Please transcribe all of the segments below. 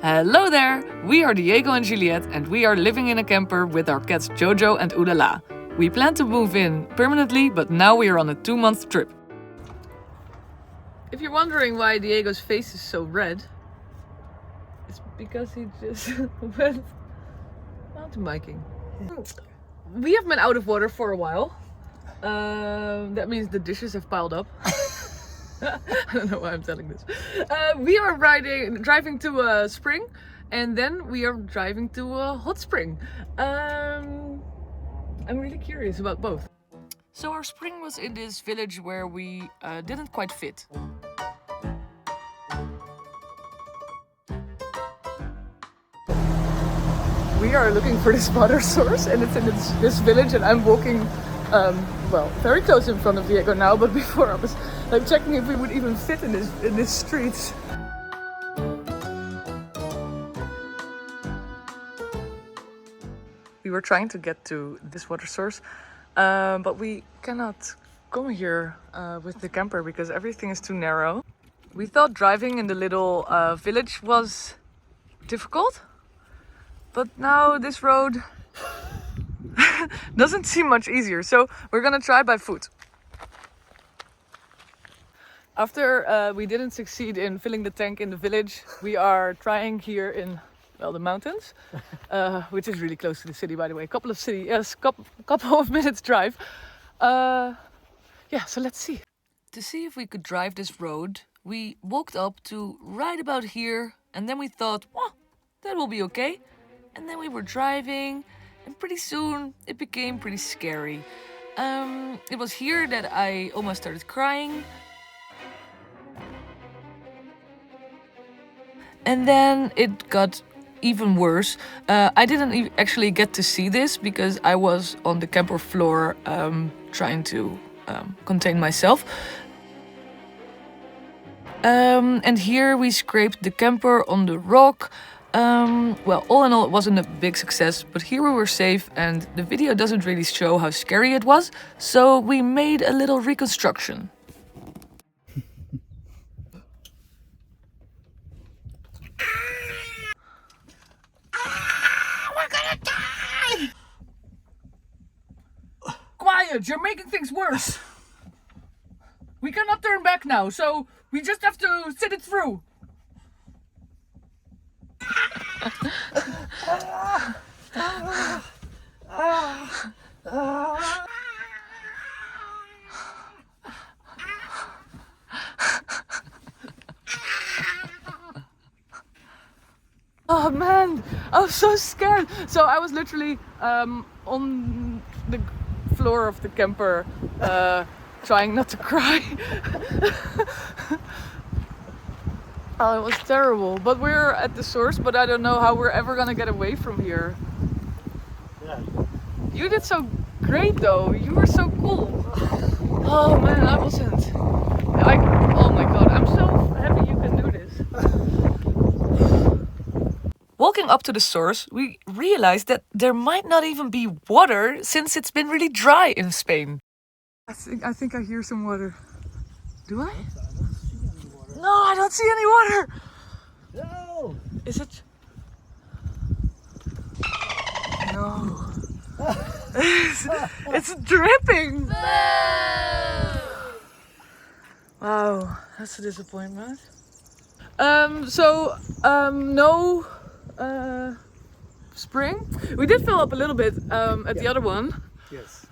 Hello there! We are Diego and Juliette and we are living in a camper with our cats Jojo and Oudala. We plan to move in permanently, but now we are on a 2-month trip. If you're wondering why Diego's face is so red, it's because he just went mountain biking. We have been out of water for a while. That means the dishes have piled up. I don't know why I'm telling this. We are driving to a spring, and then we are driving to a hot spring. I'm really curious about both. So our spring was in this village where we didn't quite fit. We are looking for this water source, and it's in this village, and I'm walking very close in front of Diego now, but before I was like checking if we would even fit in this street. We were trying to get to this water source, but we cannot come here with the camper because everything is too narrow. We thought driving in the little village was difficult, but now this road doesn't seem much easier, so we're gonna try by foot. After we didn't succeed in filling the tank in the village, we are trying here in the mountains, which is really close to the city, by the way. Couple of minutes drive. So let's see. To see if we could drive this road, we walked up to right about here, and then we thought, well, that will be okay. And then we were driving, and pretty soon it became pretty scary. It was here that I almost started crying. And then it got even worse. I didn't actually get to see this because I was on the camper floor trying to contain myself. And here we scraped the camper on the rock. All in all, it wasn't a big success, but here we were safe and the video doesn't really show how scary it was, so we made a little reconstruction. We're gonna die! Quiet, you're making things worse. We cannot turn back now, so we just have to sit it through. Oh man, I was so scared. So I was literally on the floor of the camper trying not to cry. Oh, it was terrible. But we're at the source, but I don't know how we're ever gonna get away from here. Yeah. You did so great though. You were so cool. Oh man, I wasn't. Oh my god, I'm so happy you can do this. Walking up to the source, we realized that there might not even be water since it's been really dry in Spain. I think I hear some water. Do I? No, I don't see any water. No! Is it? No. It's dripping. Wow, that's a disappointment. No spring. We did fill up a little bit at the other one. Yes.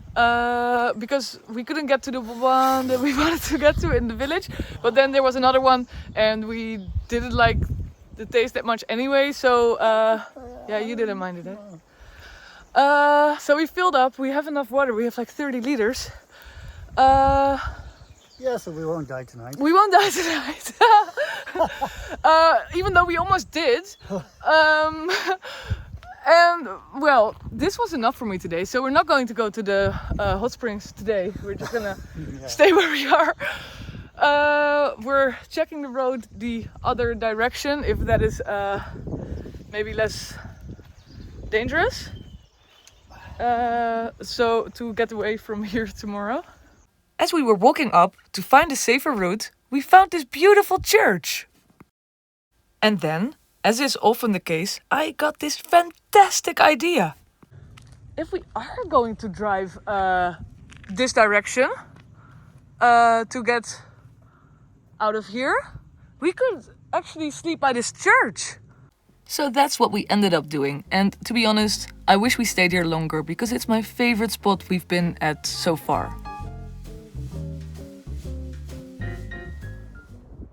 Because we couldn't get to the one that we wanted to get to in the village, but then there was another one and we didn't like the taste that much anyway, so you didn't mind it, eh? So we filled up. We have enough water. We have like 30 liters. Yeah, so we won't die tonight. We won't die tonight. Even though we almost did. And well, this was enough for me today, so we're not going to go to the hot springs today. We're just gonna stay where we are. We're checking the road the other direction, if that is maybe less dangerous. So to get away from here tomorrow. As we were walking up to find a safer route, we found this beautiful church. And then as is often the case, I got this fantastic idea. If we are going to drive this direction to get out of here, we could actually sleep by this church. So that's what we ended up doing, and to be honest, I wish we stayed here longer because it's my favorite spot we've been at so far.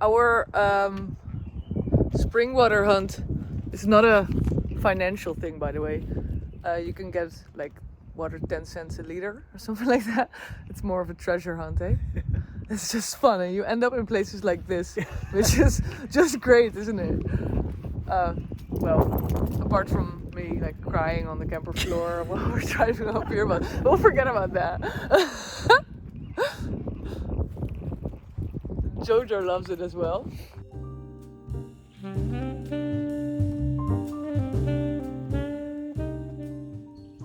Our spring water hunt is not a financial thing, by the way. You can get like water 10 cents a liter or something like that. It's more of a treasure hunt, eh? It's just fun, and you end up in places like this, which is just great, isn't it? Well, apart from me like crying on the camper floor while we're driving up here, but we'll forget about that. Jojo loves it as well.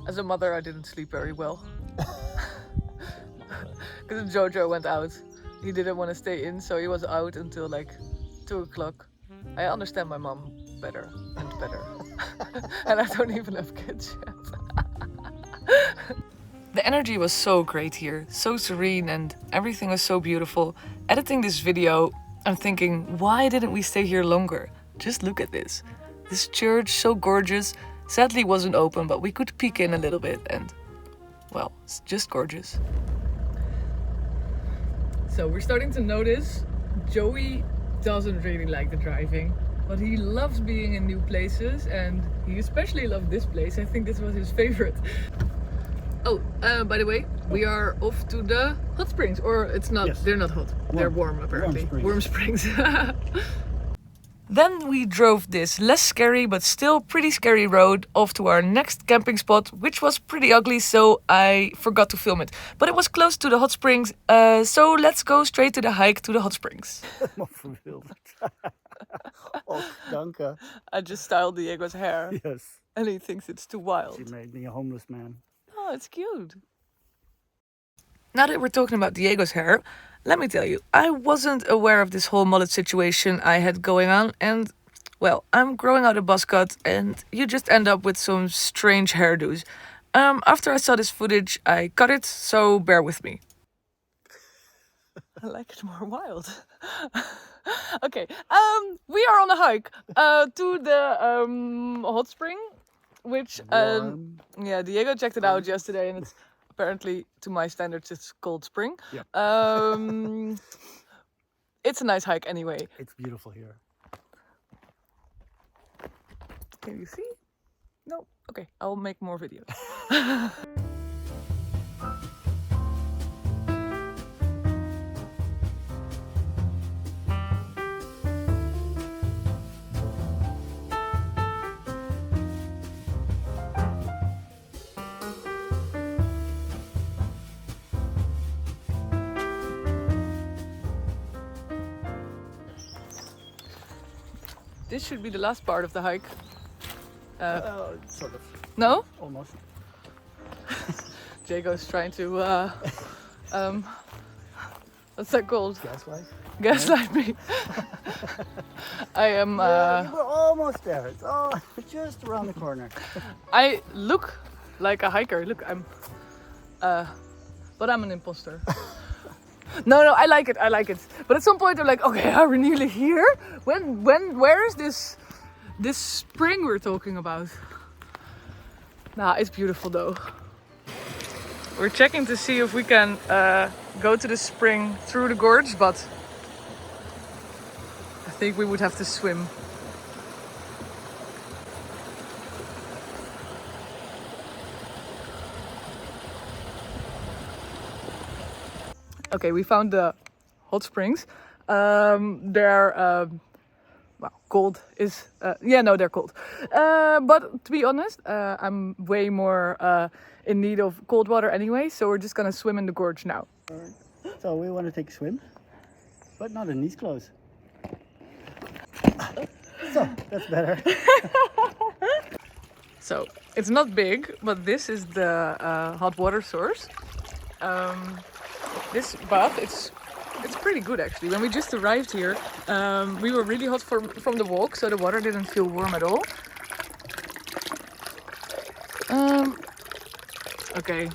As a mother, I didn't sleep very well. Because Jojo went out. He didn't want to stay in, so he was out until like 2 o'clock. I understand my mom better and better. And I don't even have kids yet. The energy was so great here, so serene, and everything was so beautiful. Editing this video, I'm thinking, why didn't we stay here longer? Just look at this. This church, so gorgeous. Sadly wasn't open, but we could peek in a little bit and, well, it's just gorgeous. So we're starting to notice Joey doesn't really like the driving, but he loves being in new places, and he especially loved this place. I think this was his favorite. Oh, by the way, we are off to the hot springs, or it's not, yes. They're not hot, they're warm apparently. Warm springs. Then we drove this less scary but still pretty scary road off to our next camping spot, which was pretty ugly, so I forgot to film it. But it was close to the hot springs, so let's go straight to the hike to the hot springs. Oh, danke. I just styled Diego's hair. Yes. And he thinks it's too wild. She made me a homeless man. Oh, it's cute. Now that we're talking about Diego's hair, let me tell you, I wasn't aware of this whole mullet situation I had going on, and, well, I'm growing out a buzz cut, and you just end up with some strange hairdos. After I saw this footage, I cut it, so bear with me. I like it more wild. Okay, we are on a hike to the hot spring, which, yeah, Diego checked it out yesterday, and it's apparently, to my standards, it's cold spring. Yeah. It's a nice hike anyway. It's beautiful here. Can you see? No? Okay, I'll make more videos. This should be the last part of the hike. Sort of. No? Almost. Jago's trying to, what's that called? Gaslight? Gaslight me. I am, Yeah, we're almost there. It's all just around the corner. I look like a hiker. Look, I'm, but I'm an imposter. No, I like it. But at some point, I'm like, okay, are we nearly here? Where is this spring we're talking about? Nah, it's beautiful though. We're checking to see if we can go to the spring through the gorge, but I think we would have to swim. Okay, we found the hot springs. They're well, cold is yeah, no, they're cold. But to be honest, I'm way more in need of cold water anyway, so we're just gonna swim in the gorge now. So we want to take a swim, but not in these clothes. So that's better. So it's not big, but this is the hot water source. This bath, it's It's pretty good actually. When we just arrived here, we were really hot from the walk, so the water didn't feel warm at all. Okay.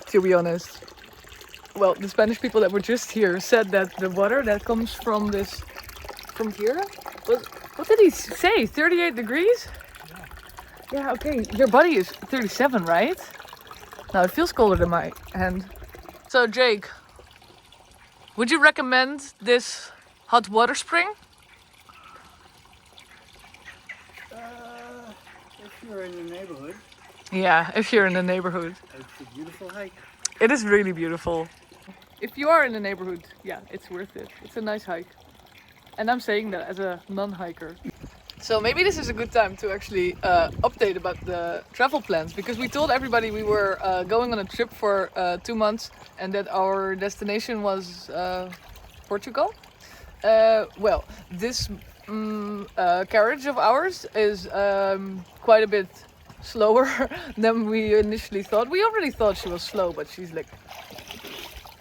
To be honest, well, the Spanish people that were just here said that the water that comes from here, what did he say? 38 degrees? Yeah, okay. Your body is 37, right? Now it feels colder than my hand. So Jake, would you recommend this hot water spring? If you're in the neighborhood, Yeah, if you're in the neighborhood. it's a beautiful hike. It is really beautiful. If you are in the neighborhood, yeah, it's worth it. It's a nice hike. And I'm saying that as a non-hiker. So maybe this is a good time to actually update about the travel plans, because we told everybody we were going on a trip for 2 months and that our destination was Portugal. Well, this carriage of ours is quite a bit slower than we initially thought. We already thought she was slow, but she's like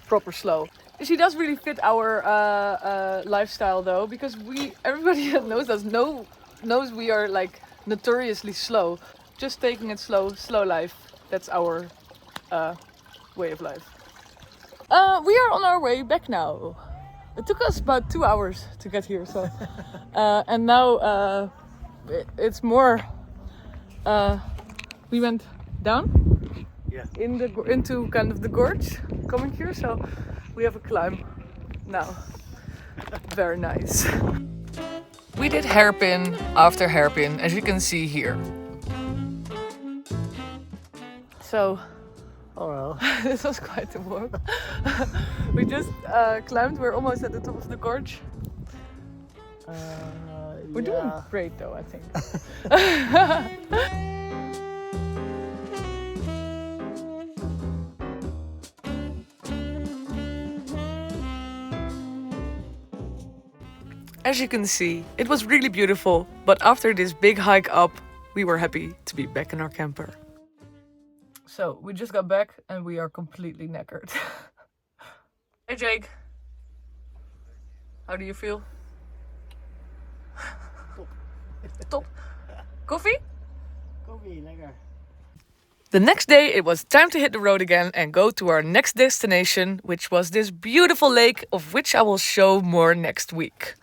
proper slow. She does really fit our lifestyle though, because everybody that knows us knows we are like notoriously slow. Just taking it slow life. That's our way of life. We are on our way back now. It took us about 2 hours to get here, so and now it's more. We went down into kind of the gorge coming here, so we have a climb now. Very nice. We did hairpin after hairpin, as you can see here. So, Oh well. this was quite a walk. We just climbed. We're almost at the top of the gorge. We're doing great though, I think. As you can see, it was really beautiful, but after this big hike up, we were happy to be back in our camper. So, we just got back and we are completely knackered. Hey Jake, how do you feel? Top. Coffee? Koffie, lekker. The next day it was time to hit the road again and go to our next destination, which was this beautiful lake, of which I will show more next week.